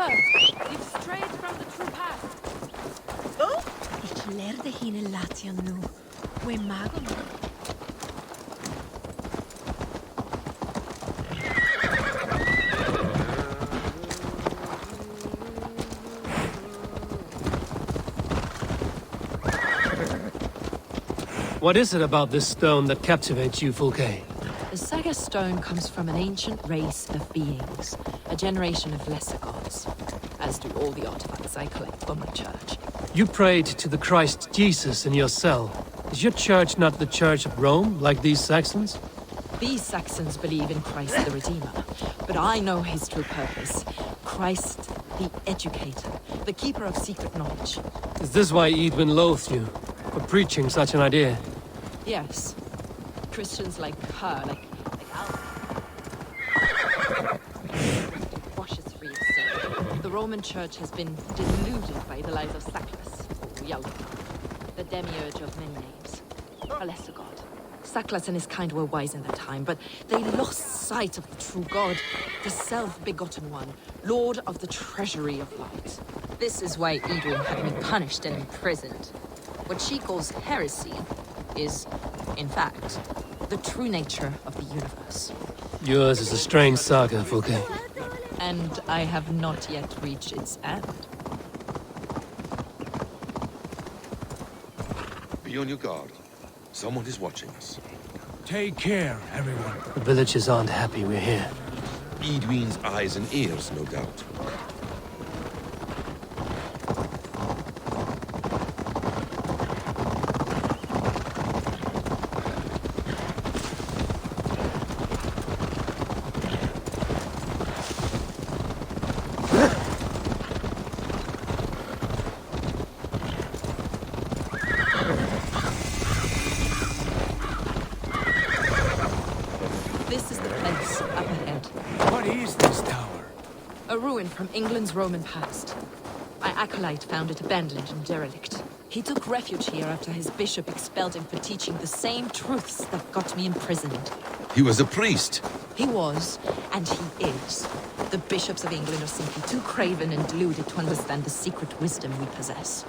You've strayed from the true path. Ik leerde geen Latian nu. We mago. What is it about this stone that captivates you, Fulke? The Seige stone comes from an ancient race of beings, a generation of lesser gods, as do all the artifacts I collect for my church. You prayed to the Christ Jesus in your cell. Is your church not the Church of Rome, like these Saxons? These Saxons believe in Christ the Redeemer, but I know his true purpose. Christ the Educator, the keeper of secret knowledge. Is this why Eivor loathed you, for preaching such an idea? Yes. Christians like her, like Al. Wash us free of sin. The Roman Church has been deluded by the lies of Sackless, or Yalda, the demiurge of many names, a lesser god. Sackless and his kind were wise in their time, but they lost sight of the true God, the self-begotten one, Lord of the treasury of light. This is why Eivor had me punished and imprisoned. What she calls heresy is, in fact, the true nature of the universe. Yours is a strange saga, Fulke. And I have not yet reached its end. Be on your guard. Someone is watching us. Take care, everyone. The villagers aren't happy we're here. Edwin's eyes and ears, no doubt. This is the place up ahead. What is this tower? A ruin from England's Roman past. My acolyte found it abandoned and derelict. He took refuge here after his bishop expelled him for teaching the same truths that got me imprisoned. He was a priest. He was, and he is. The bishops of England are simply too craven and deluded to understand the secret wisdom we possess.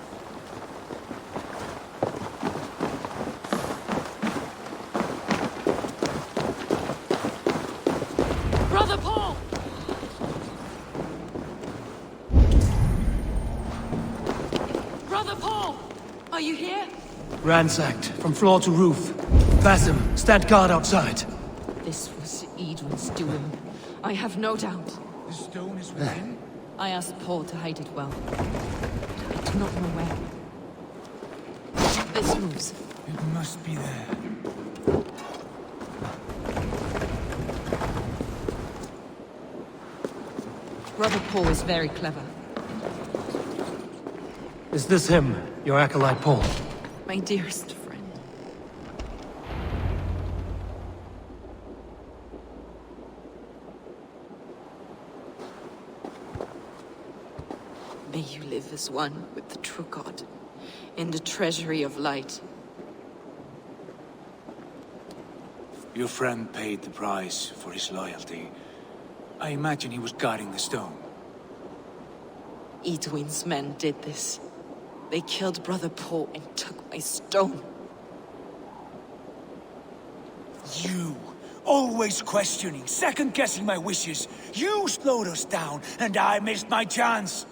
Brother Paul! Brother Paul! Are you here? Ransacked, from floor to roof. Basim, stand guard outside. This was Edwin's doing. I have no doubt. The stone is within? I asked Paul to hide it well. I do not know where. This moves. It must be there. Brother Paul is very clever. Is this him, your acolyte Paul? My dearest friend. May you live as one with the true God, in the treasury of light. Your friend paid the price for his loyalty. I imagine he was guarding the stone. Edwin's men did this. They killed Brother Paul and took my stone. You! Always questioning, second-guessing my wishes. You slowed us down, and I missed my chance.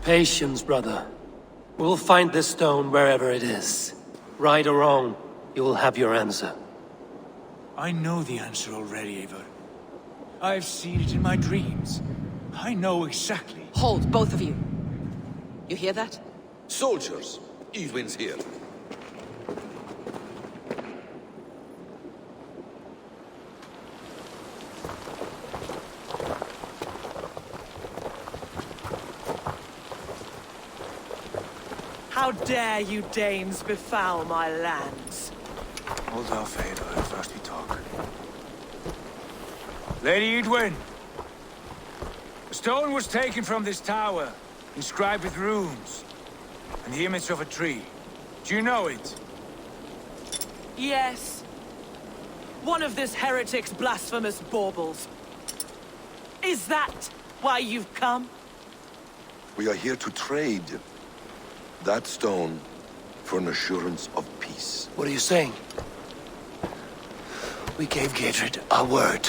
Patience, brother. We'll find this stone wherever it is. Right or wrong, you will have your answer. I know the answer already, Eivor. I've seen it in my dreams. I know exactly. Hold, both of you. You hear that? Soldiers, Edwin's here. How dare you Danes befoul my lands? Hold off, Eivor. First we talk. Lady Edwin! A stone was taken from this tower, inscribed with runes, and the image of a tree. Do you know it? Yes. One of this heretic's blasphemous baubles. Is that why you've come? We are here to trade that stone for an assurance of peace. What are you saying? We gave Gatred our word.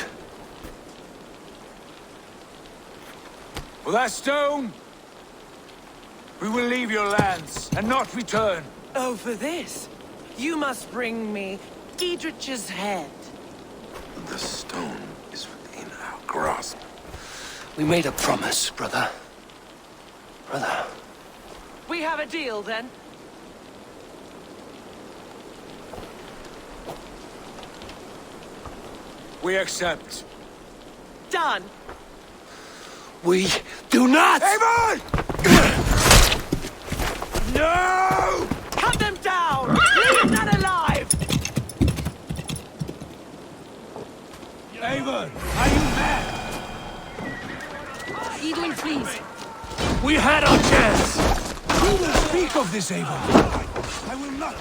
For that stone, we will leave your lands and not return. Oh, for this? You must bring me Giedrich's head. The stone is within our grasp. We made a promise, brother. Brother. We have a deal, then? We accept. Done! We do not! Eivor! No! Cut them down! Leave none alive! Eivor, are you mad? Edwin, please. We had our chance! Who will speak of this, Eivor? I will not.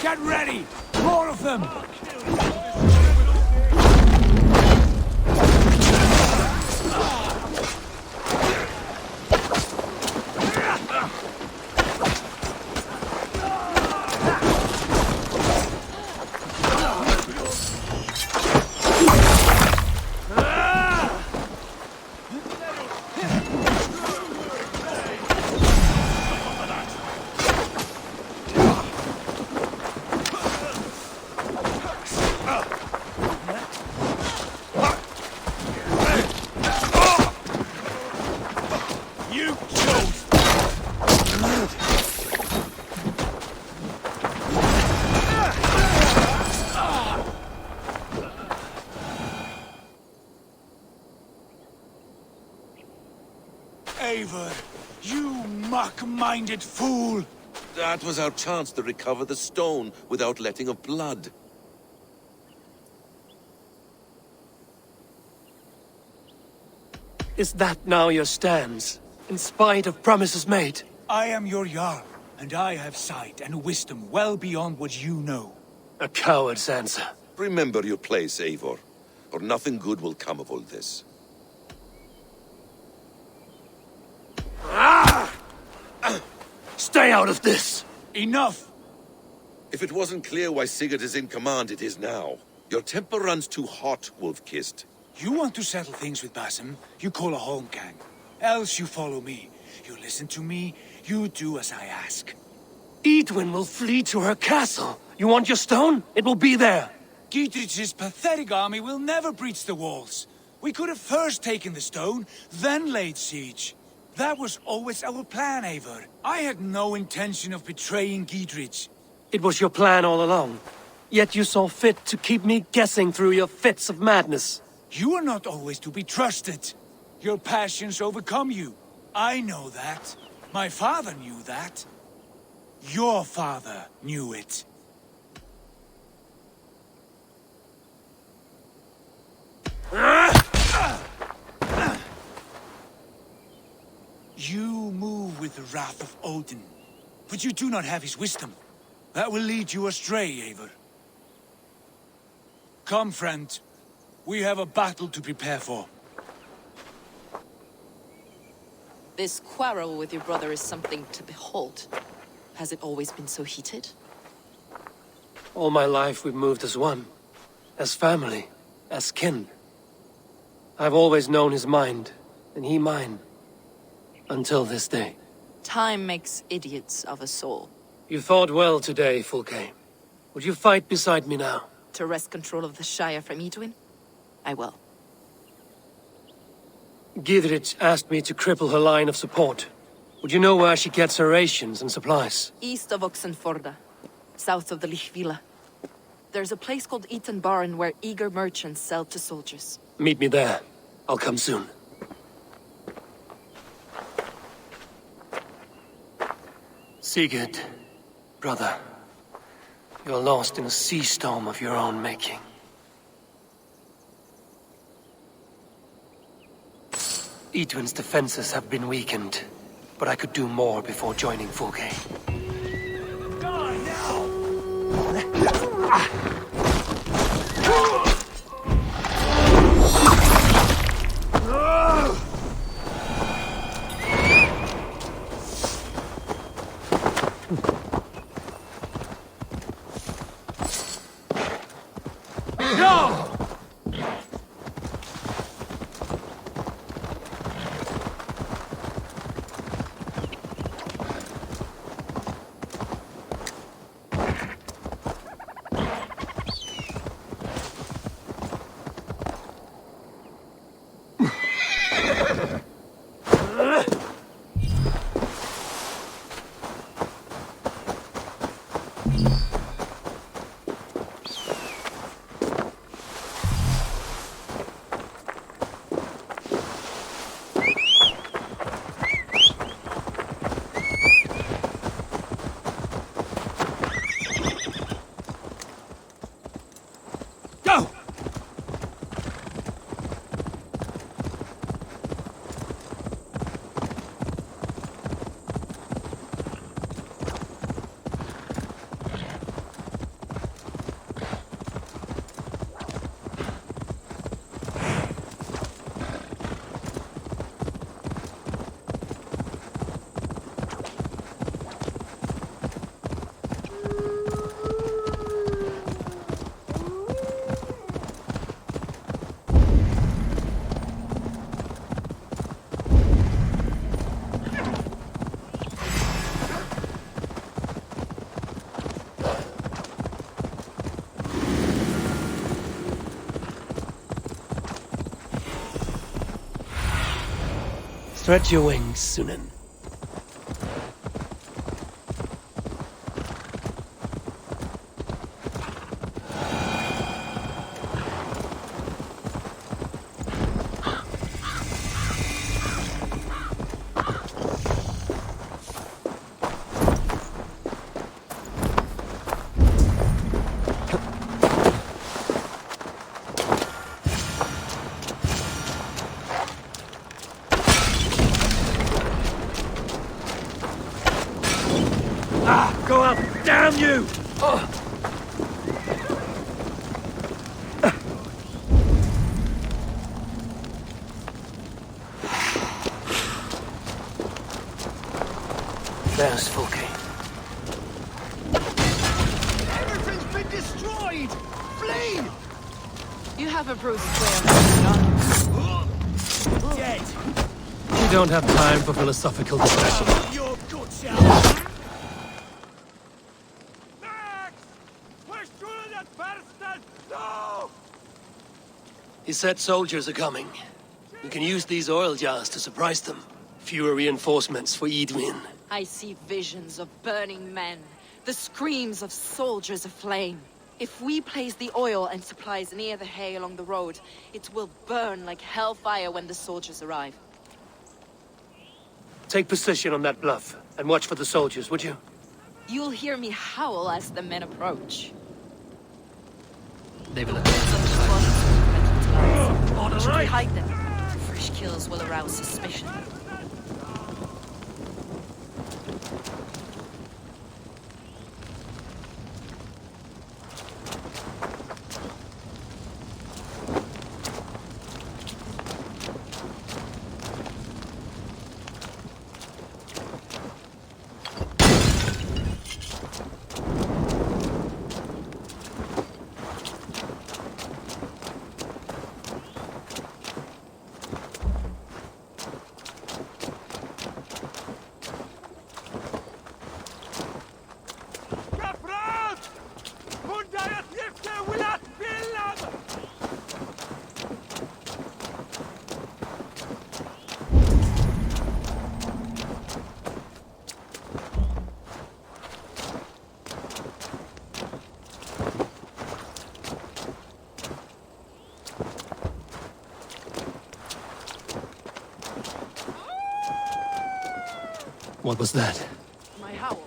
Get ready! More of them! Eivor, you muck-minded fool! That was our chance to recover the stone without letting of blood. Is that now your stance? In spite of promises made? I am your Jarl, and I have sight and wisdom well beyond what you know. A coward's answer. Remember your place, Eivor, or nothing good will come of all this. Stay out of this! Enough! If it wasn't clear why Sigurd is in command, it is now. Your temper runs too hot, Wolf-Kissed. You want to settle things with Basim, you call a holmgang. Else you follow me. You listen to me, you do as I ask. Edwin will flee to her castle. You want your stone? It will be there. Giedrich's pathetic army will never breach the walls. We could have first taken the stone, then laid siege. That was always our plan, Eivor. I had no intention of betraying Giedrich. It was your plan all along. Yet you saw fit to keep me guessing through your fits of madness. You are not always to be trusted. Your passions overcome you. I know that. My father knew that. Your father knew it. You move with the wrath of Odin, but you do not have his wisdom. That will lead you astray, Eivor. Come, friend. We have a battle to prepare for. This quarrel with your brother is something to behold. Has it always been so heated? All my life we've moved as one. As family. As kin. I've always known his mind, and he mine. Until this day. Time makes idiots of us all. You fought well today, Fulke. Would you fight beside me now? To wrest control of the Shire from Edwin? I will. Giedrich asked me to cripple her line of support. Would you know where she gets her rations and supplies? East of Oxenforda, south of the Lichvila. There's a place called Eaton Barn where eager merchants sell to soldiers. Meet me there. I'll come soon. Sigurd, Brother, you're lost in a sea storm of your own making. Eadwin's defenses have been weakened, but I could do more before joining Fulke. Die now! Stretch your wings, Sunan. Go up! Damn you! There's Fulke. Everything's been destroyed! Flee! You have a bruised square, Dead! We don't have time for philosophical discussion. Your guts out! No! He said soldiers are coming. We can use these oil jars to surprise them. Fewer reinforcements for Eadwin. I see visions of burning men, the screams of soldiers aflame. If we place the oil and supplies near the hay along the road, it will burn like hellfire when the soldiers arrive. Take position on that bluff, and watch for the soldiers, would you? You'll hear me howl as the men approach. They will Should we hide them? Fresh kills will arouse suspicion. What was that? My howl.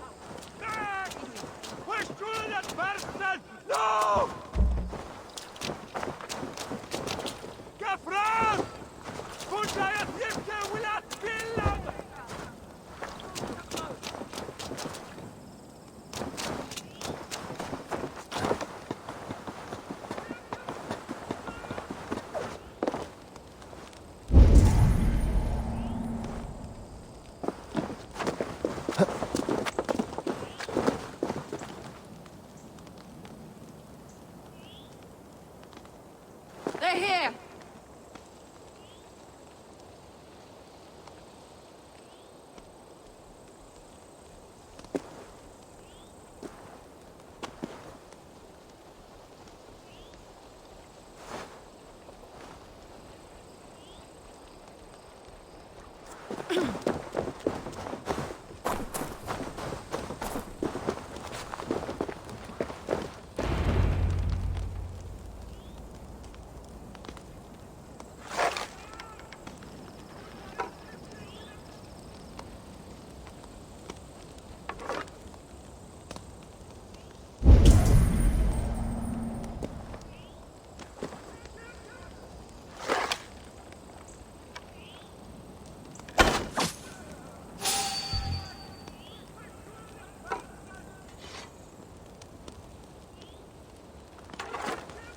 here!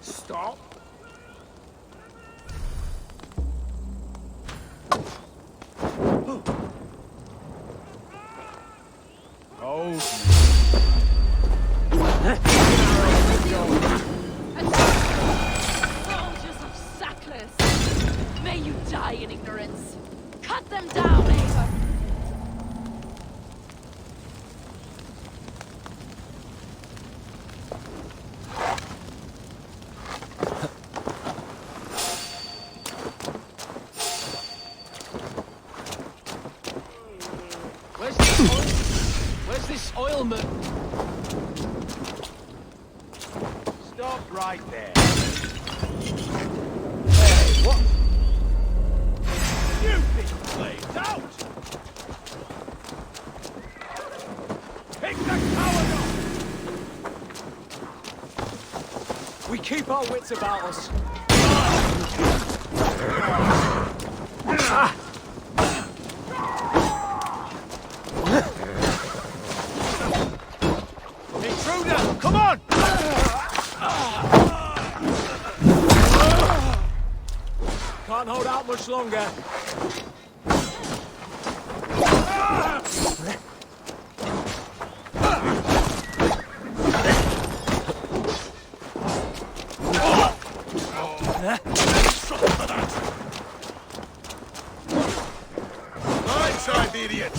Stop. Oh. Soldiers of Sackless! May you die in ignorance! Cut them down, Eivor! Where's this oilman? Stop right there. Hey, what? You big flames out! Pick the coward up! We keep our wits about us. Intruder, come on! Can't hold out much longer. Blindside the idiot!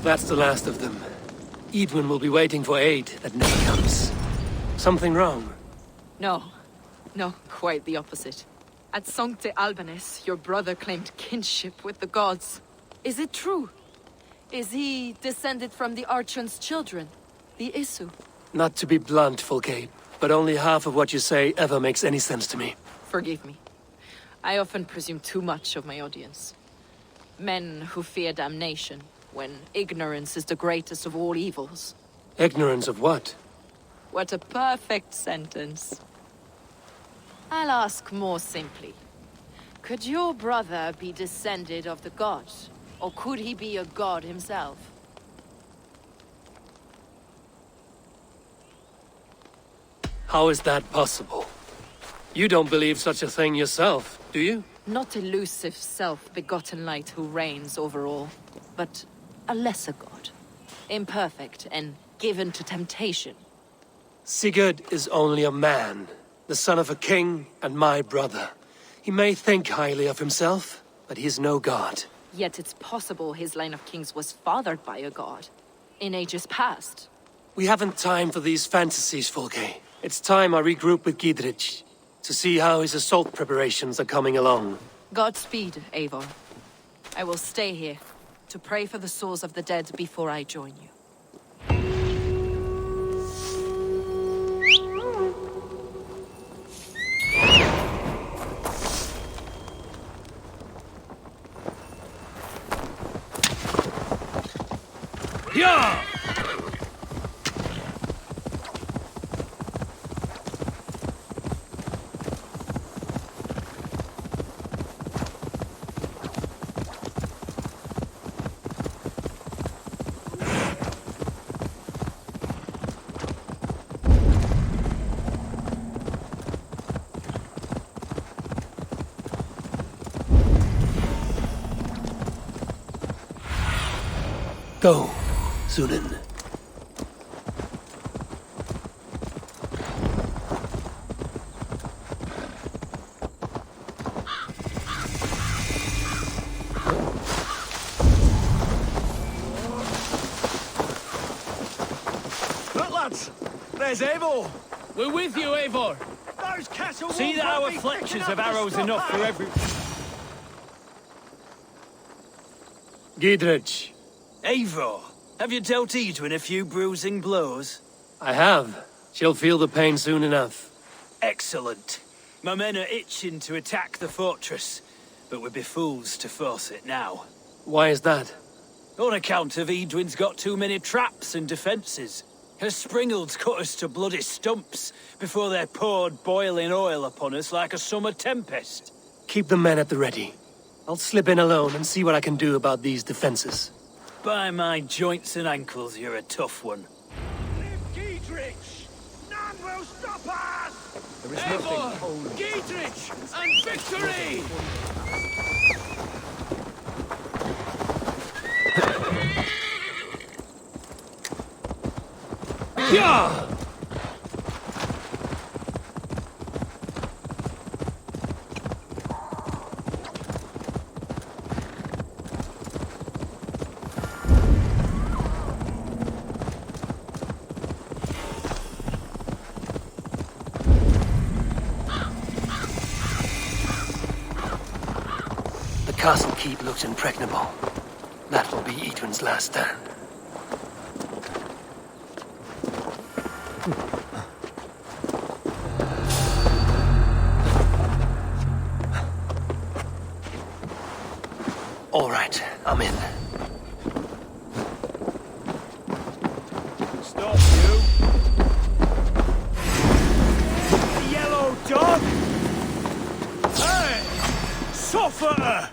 That's the last of them. Edwin will be waiting for aid that never comes. Something wrong? No. No, quite the opposite. At Sancte Albanus, your brother claimed kinship with the gods. Is it true? Is he descended from the Archon's children, the Isu? Not to be blunt, Fulke, but only half of what you say ever makes any sense to me. Forgive me. I often presume too much of my audience. Men who fear damnation, when ignorance is the greatest of all evils. Ignorance of what? What a perfect sentence. I'll ask more simply. Could your brother be descended of the gods? Or could he be a god himself? How is that possible? You don't believe such a thing yourself, do you? Not elusive self-begotten light who reigns over all, but a lesser god. Imperfect and given to temptation. Sigurd is only a man, the son of a king and my brother. He may think highly of himself, but he is no god. Yet it's possible his line of kings was fathered by a god, in ages past. We haven't time for these fantasies, Fulke. It's time I regroup with Gidrich, to see how his assault preparations are coming along. Godspeed, Eivor. I will stay here, to pray for the souls of the dead before I join you. Yeah! Go, Sunan. Look, lads! There's Eivor! We're with you, Eivor. Those castle See walls that our won't be thick fletchers enough have to arrows stop enough for us. every... Gidrich, Eivor, have you dealt Edwin a few bruising blows? I have. She'll feel the pain soon enough. Excellent. My men are itching to attack the fortress, but we'd be fools to force it now. Why is that? On account of Edwin's got too many traps and defences. Her springalds cut us to bloody stumps before they poured boiling oil upon us like a summer tempest. Keep the men at the ready. I'll slip in alone and see what I can do about these defenses. By my joints and ankles, you're a tough one. Live Giedrich! None will stop us! There is nothing. Giedrich and victory! Yeah! The castle keep looks impregnable. That will be Edwin's last stand. All right, I'm in. Stop, you! Yellow dog! Hey! Suffer!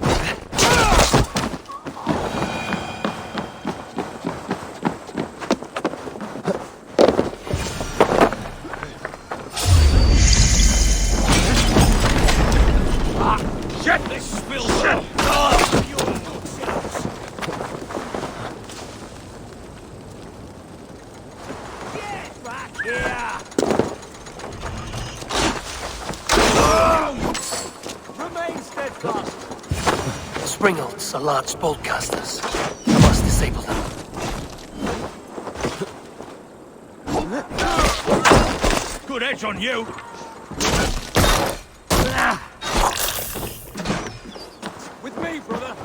Shit! This spills shit! Get back here! Remain steadfast! Springalds are large boltcasters. I must disable them. Good edge on you! With me, brother!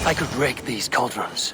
I could rake these cauldrons.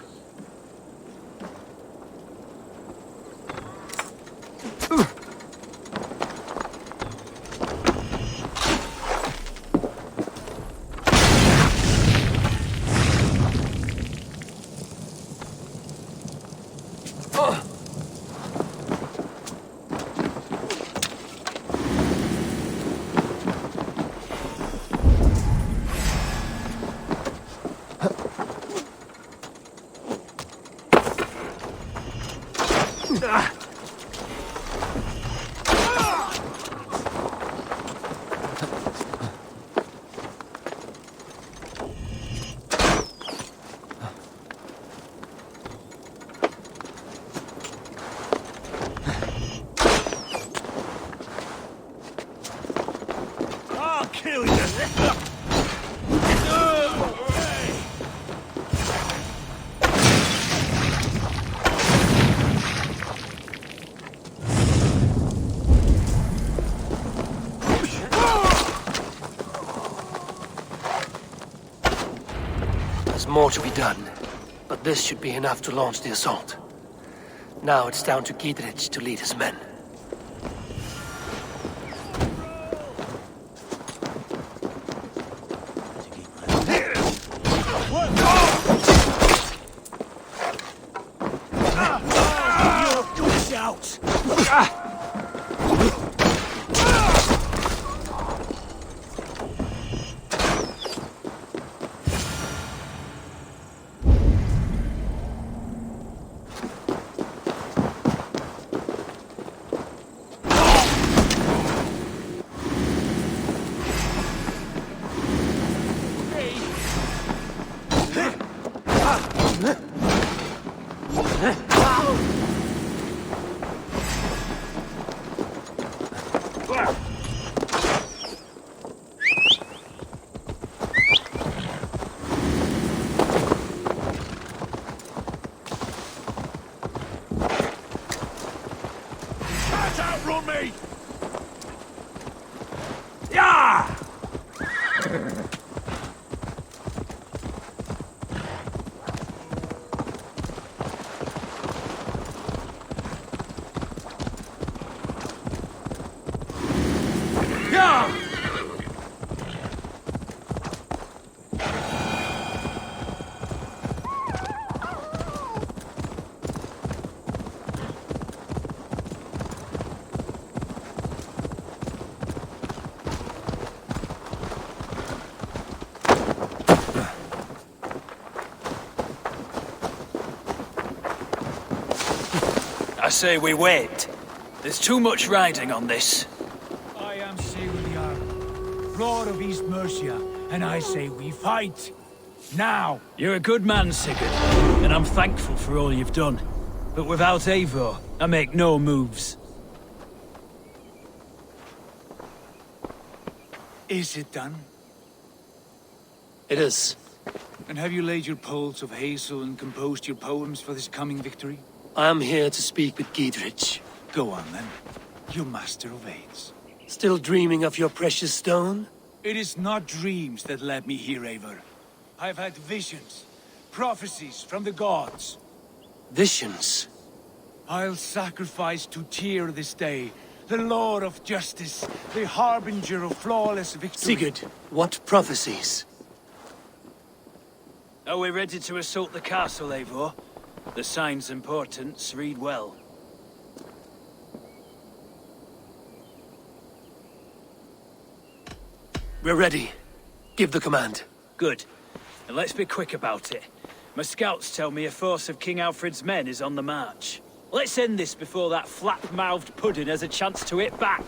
more to be done, but this should be enough to launch the assault. Now it's down to Giedrich to lead his men. Outrun me! Yeah! I say we wait. There's too much riding on this. I am Seige, Lord of East Mercia, and I say we fight. Now! You're a good man, Sigurd, and I'm thankful for all you've done. But without Eivor, I make no moves. Is it done? It is. And have you laid your poles of hazel and composed your poems for this coming victory? I am here to speak with Giedrich. Go on then, you master of aids. Still dreaming of your precious stone? It is not dreams that led me here, Eivor. I've had visions, prophecies from the gods. Visions? I'll sacrifice to Tyr this day, the Lord of Justice, the harbinger of flawless victory. Sigurd, what prophecies? Are we ready to assault the castle, Eivor? The signs and portents read well. We're ready. Give the command. Good. And let's be quick about it. My scouts tell me a force of King Alfred's men is on the march. Let's end this before that flap-mouthed pudding has a chance to hit back.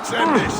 Let's end this!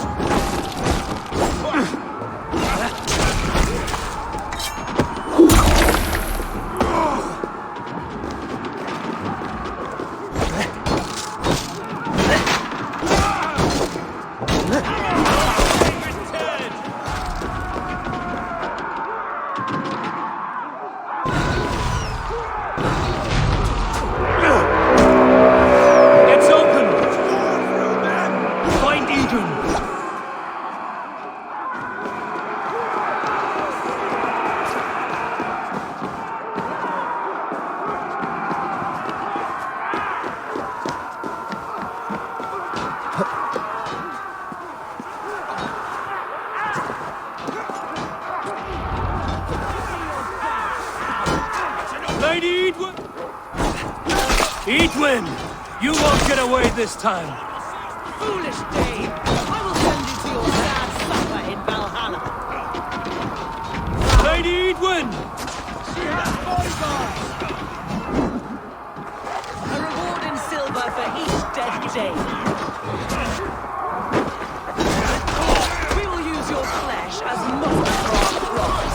Lady Edwin! You won't get away this time! Foolish dame! I will send you to your sad supper in Valhalla. Lady Edwin! A reward in silver for each dead dame. We will use your flesh as mold for our crops.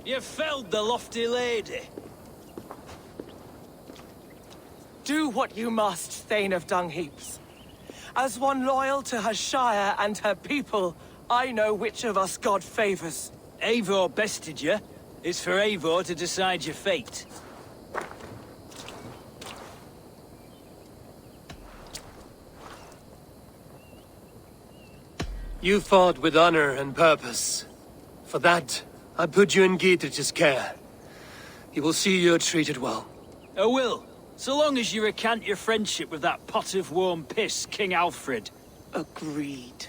You felled the lofty lady. Do what you must, Thane of Dungheaps. As one loyal to her shire and her people, I know which of us God favors. Eivor bested you. It's for Eivor to decide your fate. You fought with honor and purpose. For that, I put you in Gietrich's care. He will see you're treated well. I will, so long as you recant your friendship with that pot of warm piss, King Alfred. Agreed.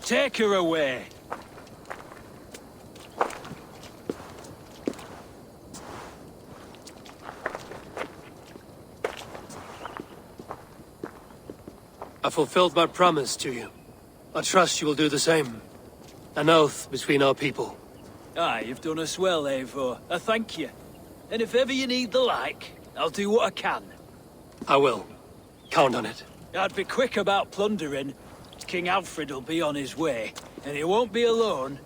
Take her away. I fulfilled my promise to you. I trust you will do the same. An oath between our people. Aye, you've done us well, Eivor. I thank you. And if ever you need the like, I'll do what I can. I will. Count on it. I'd be quick about plundering. King Alfred will be on his way, and he won't be alone.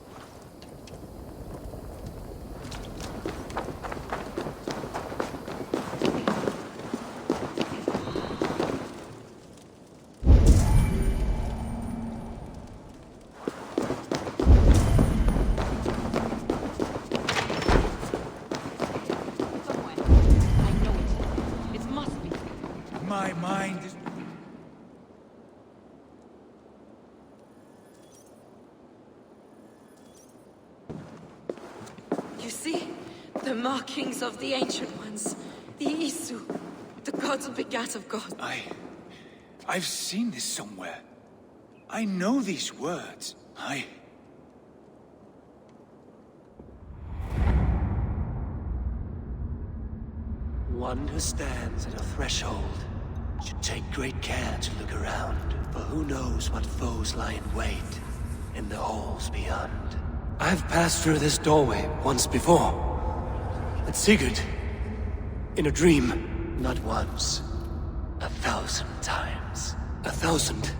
My mind is... You see? The markings of the Ancient Ones. The Isu. The gods begat of God. I've seen this somewhere. I know these words. One who stands at a threshold should take great care to look around, for who knows what foes lie in wait in the halls beyond. I've passed through this doorway once before. At Sigurd. In a dream. Not once. 1,000 times. 1,000.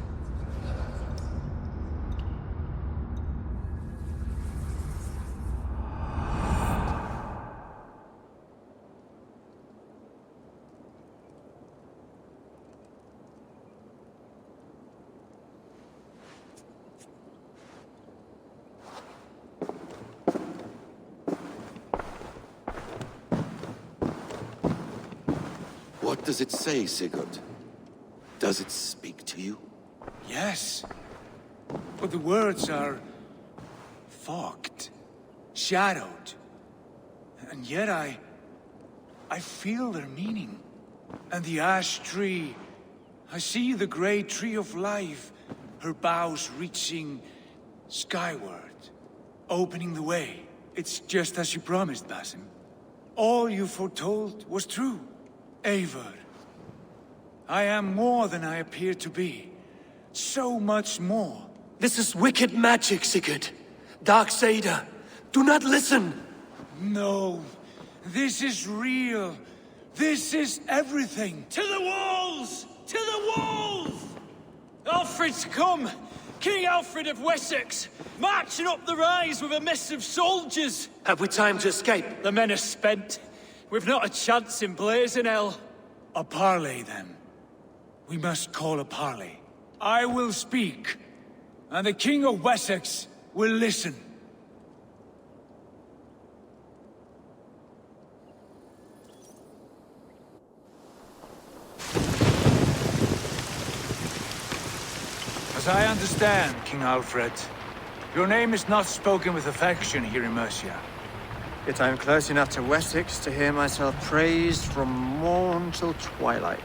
What does it say, Sigurd? Does it speak to you? Yes. But the words are... fogged. Shadowed. And yet I feel their meaning. And the ash tree... I see the great tree of life, her boughs reaching skyward, opening the way. It's just as you promised, Basim. All you foretold was true. Eivor. I am more than I appear to be. So much more. This is wicked magic, Sigurd. Dark Seder. Do not listen! No. This is real. This is everything. To the walls! To the walls! Alfred's come! King Alfred of Wessex! Marching up the rise with a mess of soldiers! Have we time to escape? The men are spent. We've not a chance in blazing hell. A parley, then. We must call a parley. I will speak, and the King of Wessex will listen. As I understand, King Alfred, your name is not spoken with affection here in Mercia. Yet I am close enough to Wessex to hear myself praised from morn till twilight.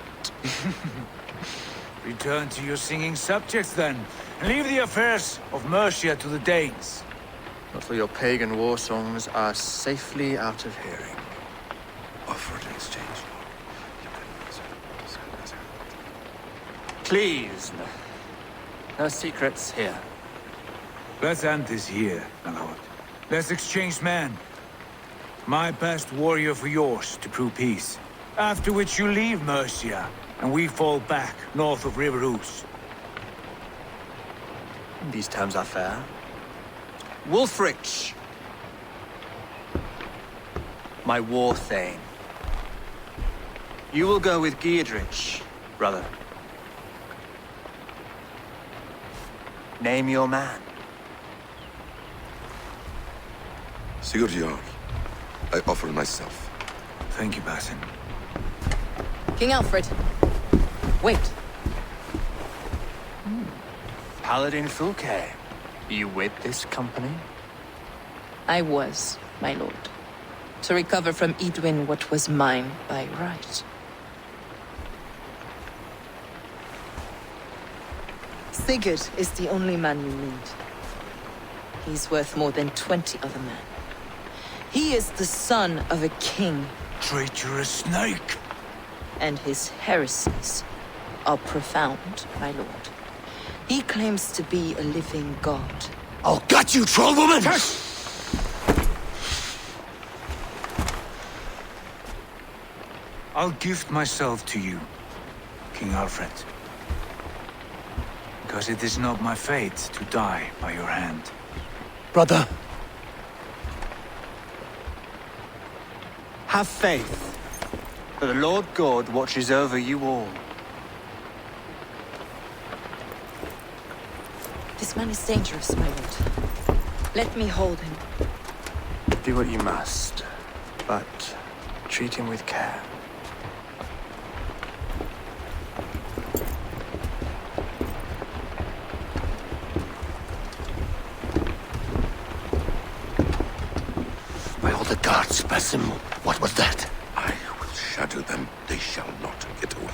Return to your singing subjects, then, and leave the affairs of Mercia to the Danes. Not till your pagan war songs are safely out of hearing. Offer an exchange. Please, no secrets here. Let's end this here, my lord. Let's exchange men. My best warrior for yours to prove peace. After which you leave Mercia, and we fall back north of River Ouse. These terms are fair. Wulfrich, my war thane. You will go with Geodrich, brother. Name your man. Sigurd Jarl, I offer myself. Thank you, Basim. King Alfred. Wait. Paladin Fulke, you with this company? I was, my lord. To recover from Edwin what was mine by right. Sigurd is the only man you need. He's worth more than 20 other men. He is the son of a king. Traitorous snake! And his heresies are profound, my lord. He claims to be a living god. I'll gut you, troll woman! I'll gift myself to you, King Alfred. Because it is not my fate to die by your hand. Brother. Have faith, for the Lord God watches over you all. This man is dangerous, my lord. Let me hold him. Do what you must, but treat him with care. By all the gods, Basim, what was that? I will shadow them. They shall not get away.